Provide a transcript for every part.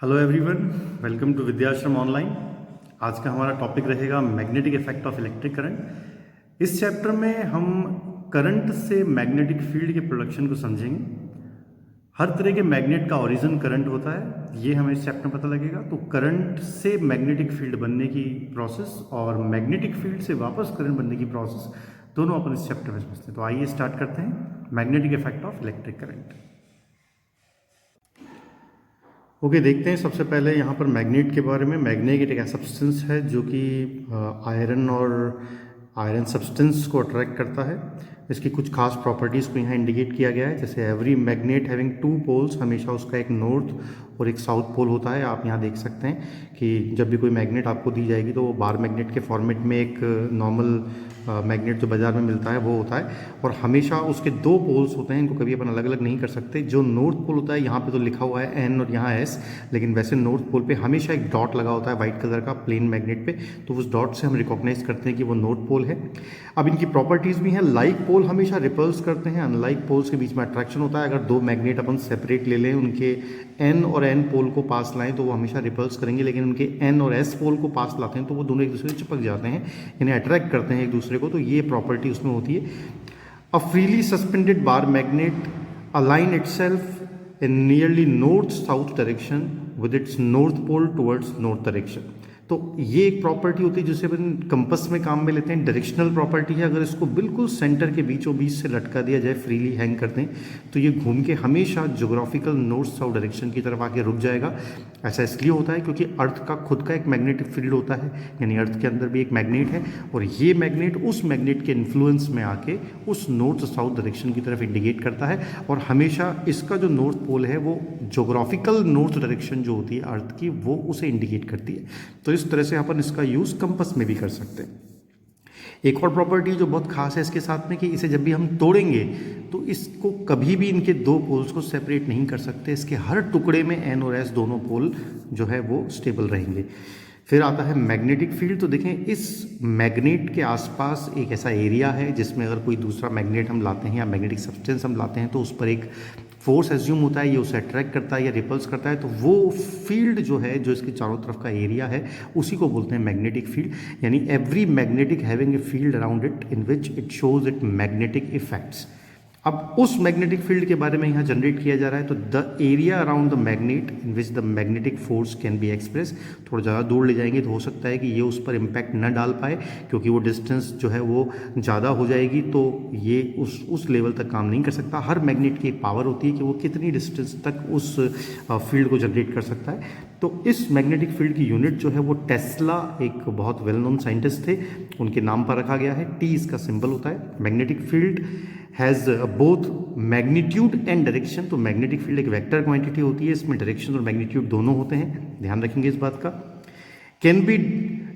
Hello everyone, welcome to Vidyashram online. आज का हमारा टॉपिक रहेगा magnetic effect of electric current. इस चैप्टर में हम करंट से मैग्नेटिक फील्ड के प्रोडक्शन को समझेंगे। हर तरह के मैग्नेट का ओरिजिन करंट होता है, ये हमें इस चैप्टर में पता लगेगा। तो करंट से मैग्नेटिक फील्ड बनने की प्रोसेस और मैग्नेटिक फील्ड से वापस करंट बनने की प्रोसेस दोनों अपन इस चैप्टर में समझते हैं। तो आइए स्टार्ट करते हैं magnetic effect of electric current. Okay, देखते हैं सबसे पहले यहाँ पर मैग्नेट के बारे में। मैग्नेट एक ऐसा सब्सटेंस है जो कि आयरन और आयरन सब्सटेंस को अट्रैक्ट करता है। इसकी कुछ खास प्रॉपर्टीज़ को यहाँ इंडिकेट किया गया है। जैसे every magnet having two poles, हमेशा उसका एक नॉर्थ और एक साउथ पोल होता है। आप यहाँ देख सकते हैं कि जब भी कोई मैग्नेट आपको दी जाएगी तो वो बार मैग्नेट के फॉर्मेट में एक नॉर्मल मैग्नेट जो बाज़ार में मिलता है वो होता है, और हमेशा उसके दो पोल्स होते हैं। इनको कभी अपन अलग अलग नहीं कर सकते। जो नॉर्थ पोल होता है, यहाँ पे तो लिखा हुआ है एन और यहाँ एस, लेकिन वैसे नॉर्थ पोल पे हमेशा एक डॉट लगा होता है वाइट कलर का प्लेन मैग्नेट पे। तो उस डॉट से हम रिकॉग्नाइज करते हैं कि वो नॉर्थ पोल है। अब इनकी प्रॉपर्टीज़ भी हैं। लाइक पोल हमेशा रिपल्स करते हैं, अनलाइक पोल्स के बीच में अट्रैक्शन होता है। अगर दो मैग्नेट अपन सेपरेट ले लें, उनके एन और एन पोल को पास लाएं तो वो हमेशा रिपल्स करेंगे, लेकिन उनके एन और एस पोल को पास लाते हैं तो वो दोनों एक दूसरे से चिपक जाते हैं, इन्हें अट्रैक्ट करते हैं एक दूसरे को। तो ये प्रॉपर्टी उसमें होती है। A freely suspended bar magnet align itself in nearly north south direction with its north pole towards north direction. तो ये एक प्रॉपर्टी होती है जिसे अपन कंपस में काम में लेते हैं। डायरेक्शनल प्रॉपर्टी है। अगर इसको बिल्कुल सेंटर के बीचों बीच से लटका दिया जाए, फ्रीली हैंग कर दें, तो ये घूम के हमेशा ज्योग्राफिकल नॉर्थ साउथ डायरेक्शन की तरफ आके रुक जाएगा। ऐसा इसलिए होता है क्योंकि अर्थ का खुद का एक मैग्नेटिक फील्ड होता है, यानी अर्थ के अंदर भी एक मैग्नेट है, और ये मैग्नेट उस मैग्नेट के इन्फ्लुएंस में आके उस नॉर्थ साउथ डायरेक्शन की तरफ इंडिकेट करता है। और हमेशा इसका जो नॉर्थ पोल है वो ज्योग्राफिकल नॉर्थ डायरेक्शन जो होती है अर्थ की, वो उसे इंडिकेट करती है। तो इस तरह से अपन इसका यूज़ कंपस में भी कर सकते हैं। एक और प्रॉपर्टी जो बहुत खास है इसके साथ में कि इसे जब भी हम तोड़ेंगे तो इसको कभी भी इनके दो पोल्स को सेपरेट नहीं कर सकते। इसके हर टुकड़े में एन और एस दोनों पोल जो है वो स्टेबल रहेंगे। फिर आता है मैग्नेटिक फील्ड। तो देखें, इस मैग्नेट के आसपास एक ऐसा एरिया है जिसमें अगर कोई दूसरा मैग्नेट हम लाते हैं या मैग्नेटिक सब्सटेंस हम लाते हैं तो उस पर एक फोर्स एज्यूम होता है, ये उसे अट्रैक्ट करता है या रिपल्स करता है। तो वो फील्ड जो है, जो इसके चारों तरफ का एरिया है, उसी को बोलते हैं मैग्नेटिक फील्ड। यानी every magnetic having a field around it in which it shows it magnetic effects. अब उस मैग्नेटिक फील्ड के बारे में यहाँ जनरेट किया जा रहा है। तो the area around the magnet in which the magnetic force can be express. थोड़ा ज़्यादा दूर ले जाएंगे तो हो सकता है कि ये उस पर इम्पैक्ट न डाल पाए, क्योंकि वो डिस्टेंस जो है वो ज़्यादा हो जाएगी, तो ये उस लेवल तक काम नहीं कर सकता। हर मैग्नेट की एक पावर होती है कि वो कितनी डिस्टेंस तक उस फील्ड को जनरेट कर सकता है। तो इस मैग्नेटिक फील्ड की यूनिट जो है वो टेस्ला, एक बहुत वेल नोन साइंटिस्ट थे, उनके नाम पर रखा गया है। टी इसका सिंबल होता है। Magnetic field has both magnitude and direction. तो मैग्नेटिक फील्ड एक वेक्टर क्वांटिटी होती है, इसमें डायरेक्शन और मैग्नीट्यूड दोनों होते हैं, ध्यान रखेंगे इस बात का। Can be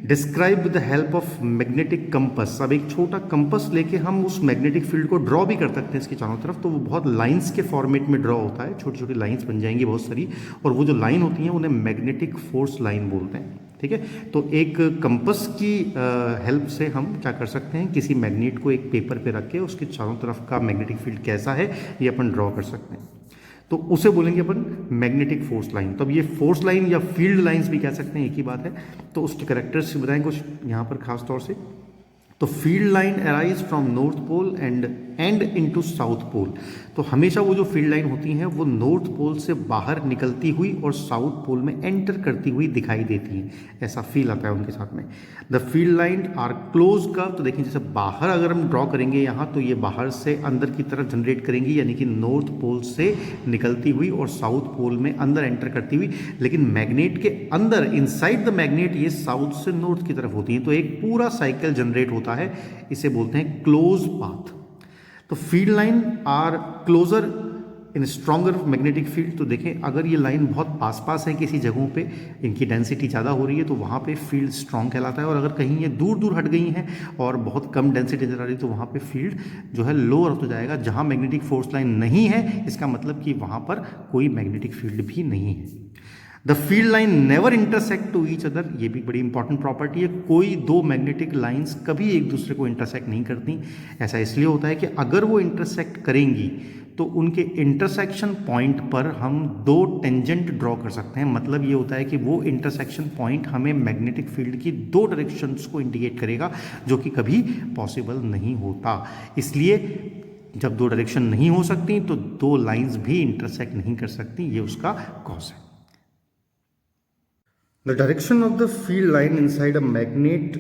describe with the help of magnetic compass. अब एक छोटा कंपस लेके हम उस मैग्नेटिक फील्ड को ड्रॉ भी कर सकते हैं इसके चारों तरफ। तो वो बहुत लाइंस के फॉर्मेट में ड्रॉ होता है, छोटी छोटी लाइंस बन जाएंगी बहुत सारी, और वो जो लाइन होती हैं उन्हें मैग्नेटिक फोर्स लाइन बोलते हैं। ठीक है, तो एक कंपस की हेल्प से हम क्या कर सकते हैं, किसी मैग्नेट को एक पेपर पे रख के उसके चारों तरफ का मैग्नेटिक फील्ड कैसा है ये अपन ड्रॉ कर सकते हैं। तो उसे बोलेंगे अपन मैग्नेटिक फोर्स लाइन। तो अब ये फोर्स लाइन या फील्ड लाइंस भी कह सकते हैं, एक ही बात है। तो उसके कैरेक्टर्स बताएं कुछ यहाँ पर खास तौर से। तो field line arise from north pole and into south pole. तो हमेशा वो जो फील्ड लाइन होती हैं वो नॉर्थ पोल से बाहर निकलती हुई और साउथ पोल में एंटर करती हुई दिखाई देती हैं, ऐसा फील आता है उनके साथ में। The field line are close curve. तो देखिए, जैसे बाहर अगर हम ड्रॉ करेंगे यहाँ, तो ये बाहर से अंदर की तरफ जनरेट करेंगी, यानी कि नॉर्थ पोल से निकलती हुई और साउथ पोल में अंदर एंटर करती हुई। लेकिन मैग्नेट के अंदर, इनसाइड द मैग्नेट, ये साउथ से नॉर्थ की तरफ होती हैं। तो एक पूरा साइकिल जनरेट होता है, इसे बोलते हैं क्लोज पाथ। तो field line are closer in stronger magnetic field. तो देखें, अगर ये लाइन बहुत पास पास है किसी जगहों पे, इनकी डेंसिटी ज़्यादा हो रही है, तो वहाँ पे फील्ड स्ट्रॉन्ग कहलाता है। और अगर कहीं ये दूर दूर हट गई हैं और बहुत कम डेंसिटी नजर आ रही है, तो वहाँ पे फील्ड जो है लो अर्थ हो जाएगा। जहाँ मैग्नेटिक फोर्स लाइन नहीं है, इसका मतलब कि वहाँ पर कोई मैग्नेटिक फील्ड भी नहीं है। The field line never intersect to each other. ये भी बड़ी इंपॉर्टेंट प्रॉपर्टी है। कोई दो मैग्नेटिक लाइंस कभी एक दूसरे को इंटरसेक्ट नहीं करती। ऐसा इसलिए होता है कि अगर वो इंटरसेक्ट करेंगी तो उनके इंटरसेक्शन पॉइंट पर हम दो टेंजेंट ड्रॉ कर सकते हैं। मतलब ये होता है कि वो इंटरसेक्शन पॉइंट हमें मैग्नेटिक फील्ड की दो डायरेक्शंस को इंडिकेट करेगा, जो कि कभी पॉसिबल नहीं होता। इसलिए जब दो डायरेक्शन नहीं हो सकती तो दो लाइंस भी इंटरसेक्ट नहीं कर सकती, ये उसका कॉज है। The direction of the field line inside a magnet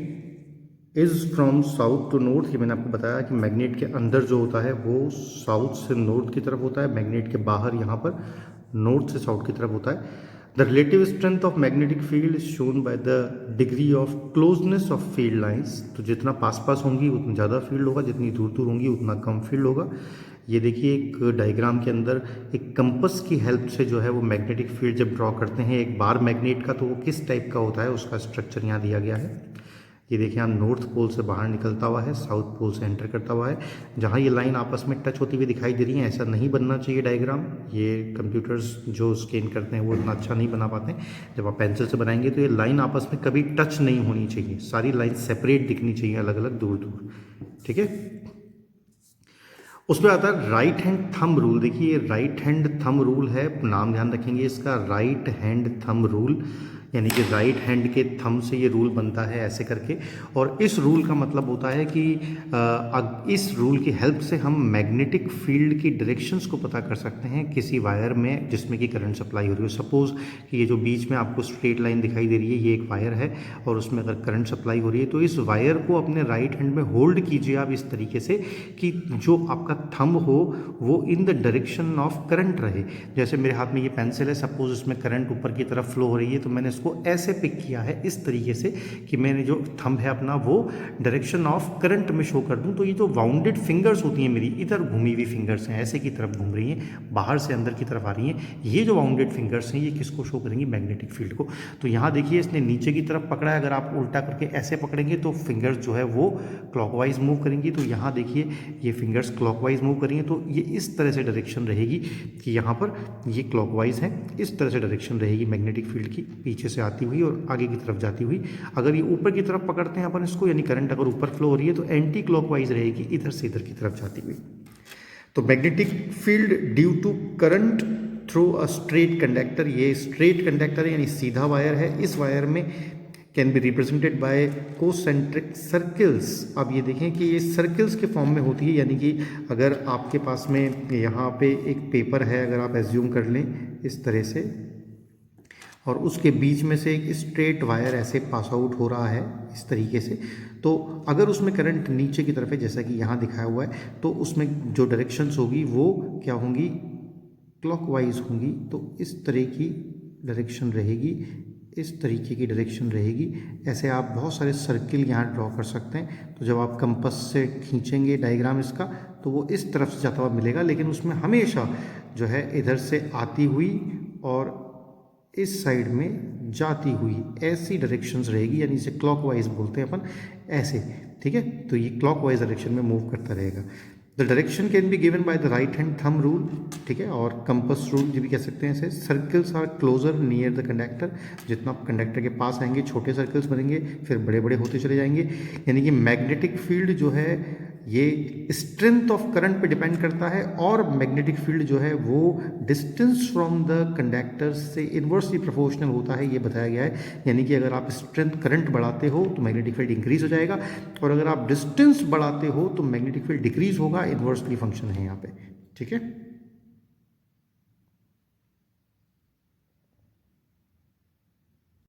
is from south to north। ये मैंने आपको बताया कि मैग्नेट के अंदर जो होता है वो साउथ से नॉर्थ की तरफ होता है, मैग्नेट के बाहर यहाँ पर नॉर्थ से साउथ की तरफ होता है। The relative strength of magnetic field is shown by the degree of closeness of field lines। तो जितना पास पास होंगी उतना ज़्यादा फील्ड होगा, जितनी दूर दूर होंगी उतना कम फील्ड होगा। ये देखिए एक डायग्राम के अंदर एक कंपस की हेल्प से जो है वो मैग्नेटिक फील्ड जब ड्रॉ करते हैं एक बार मैग्नेट का, तो वो किस टाइप का होता है उसका स्ट्रक्चर यहाँ दिया गया है। ये देखिए यहाँ नॉर्थ पोल से बाहर निकलता हुआ है, साउथ पोल से एंटर करता हुआ है। जहाँ ये लाइन आपस में टच होती हुई दिखाई दे रही है, ऐसा नहीं बनना चाहिए डायग्राम। ये कंप्यूटर्स जो स्कैन करते हैं वो इतना अच्छा नहीं बना पाते हैं। जब आप पेंसिल से बनाएंगे तो ये लाइन आपस में कभी टच नहीं होनी चाहिए, सारी लाइन सेपरेट दिखनी चाहिए, अलग अलग दूर दूर। ठीक है, उसमें आता है राइट हैंड थंब रूल। देखिए राइट हैंड थंब रूल है, नाम ध्यान रखेंगे इसका, राइट हैंड थंब रूल, यानी कि राइट हैंड के थंब से ये रूल बनता है ऐसे करके। और इस रूल का मतलब होता है कि इस रूल की हेल्प से हम मैग्नेटिक फील्ड की डायरेक्शंस को पता कर सकते हैं किसी वायर में जिसमें कि करंट सप्लाई हो रही हो। सपोज कि ये जो बीच में आपको स्ट्रेट लाइन दिखाई दे रही है, ये एक वायर है और उसमें अगर करंट सप्लाई हो रही है तो इस वायर को अपने राइट हैंड में होल्ड कीजिए आप इस तरीके से कि जो आपका थंब हो वो in the direction of current रहे। जैसे मेरे हाथ में ये पेंसिल है, सपोज इसमें करंट ऊपर की तरफ फ्लो हो रही है, तो मैंने को ऐसे पिक किया है इस तरीके से कि मैंने जो थंब है अपना वो डायरेक्शन ऑफ करंट में शो कर दूं। तो ये जो वाउंडेड फिंगर्स होती हैं मेरी, इधर घूमी हुई फिंगर्स हैं, ऐसे की तरफ घूम रही हैं, बाहर से अंदर की तरफ आ रही हैं। ये जो वाउंडेड फिंगर्स हैं ये किसको शो करेंगी? मैग्नेटिक फील्ड को। तो यहाँ देखिए इसने नीचे की तरफ पकड़ा है, अगर आप उल्टा करके ऐसे पकड़ेंगे तो फिंगर्स जो है वो क्लॉकवाइज मूव करेंगी। तो यहाँ देखिए ये फिंगर्स क्लॉकवाइज मूव करेंगी, तो ये इस तरह से डायरेक्शन रहेगी कि यहाँ पर ये क्लॉकवाइज है, इस तरह से डायरेक्शन रहेगी मैग्नेटिक फील्ड की, पीछे से आती हुई और आगे की तरफ जाती हुई। अगर ये ऊपर की तरफ पकड़ते हैं अपन इसको, यानी करंट अगर ऊपर फ्लो हो रही है तो एंटी क्लॉकवाइज रहेगी, इधर से इधर की तरफ जाती हुई। तो magnetic field due to current through a straight conductor, ये स्ट्रेट कंडक्टर है यानी सीधा वायर है, इस वायर में can be represented by concentric circles. अब ये देखें कि ये सर्कल्स के फॉर्म में होती है, यानी कि अगर आपके पास में यहाँ पे एक पेपर है, अगर आप एज्यूम कर लें इस तरह से, और उसके बीच में से एक स्ट्रेट वायर ऐसे पास आउट हो रहा है इस तरीके से, तो अगर उसमें करंट नीचे की तरफ है जैसा कि यहाँ दिखाया हुआ है, तो उसमें जो डायरेक्शंस होगी वो क्या होंगी? क्लॉकवाइज होंगी। तो इस तरह की डायरेक्शन रहेगी, इस तरीके की डायरेक्शन रहेगी। ऐसे आप बहुत सारे सर्किल यहाँ ड्रॉ कर सकते हैं। तो जब आप कंपास से खींचेंगे डायग्राम इसका, तो वो इस तरफ से जाता हुआ मिलेगा, लेकिन उसमें हमेशा जो है इधर से आती हुई और इस साइड में जाती हुई ऐसी डायरेक्शंस रहेगी, यानी इसे क्लॉकवाइज बोलते हैं अपन, ऐसे। ठीक है, तो ये क्लॉकवाइज डायरेक्शन में मूव करता रहेगा। The direction can be given by the right hand thumb rule. ठीक है, और कंपास रूल भी कह सकते हैं इसे। Circles are closer near the conductor, जितना आप कंडक्टर के पास आएंगे छोटे सर्कल्स बनेंगे, फिर बड़े बड़े होते चले जाएंगे। यानी कि मैग्नेटिक फील्ड जो है ये स्ट्रेंथ ऑफ करंट पे डिपेंड करता है, और मैग्नेटिक फील्ड जो है वो डिस्टेंस फ्रॉम द कंडक्टर से इन्वर्सली प्रोपोर्शनल होता है, ये बताया गया है। यानी कि अगर आप स्ट्रेंथ करंट बढ़ाते हो तो मैग्नेटिक फील्ड इंक्रीज हो जाएगा, और अगर आप डिस्टेंस बढ़ाते हो तो मैग्नेटिक फील्ड डिक्रीज होगा। इन्वर्सली फंक्शन है यहाँ पे। ठीक है।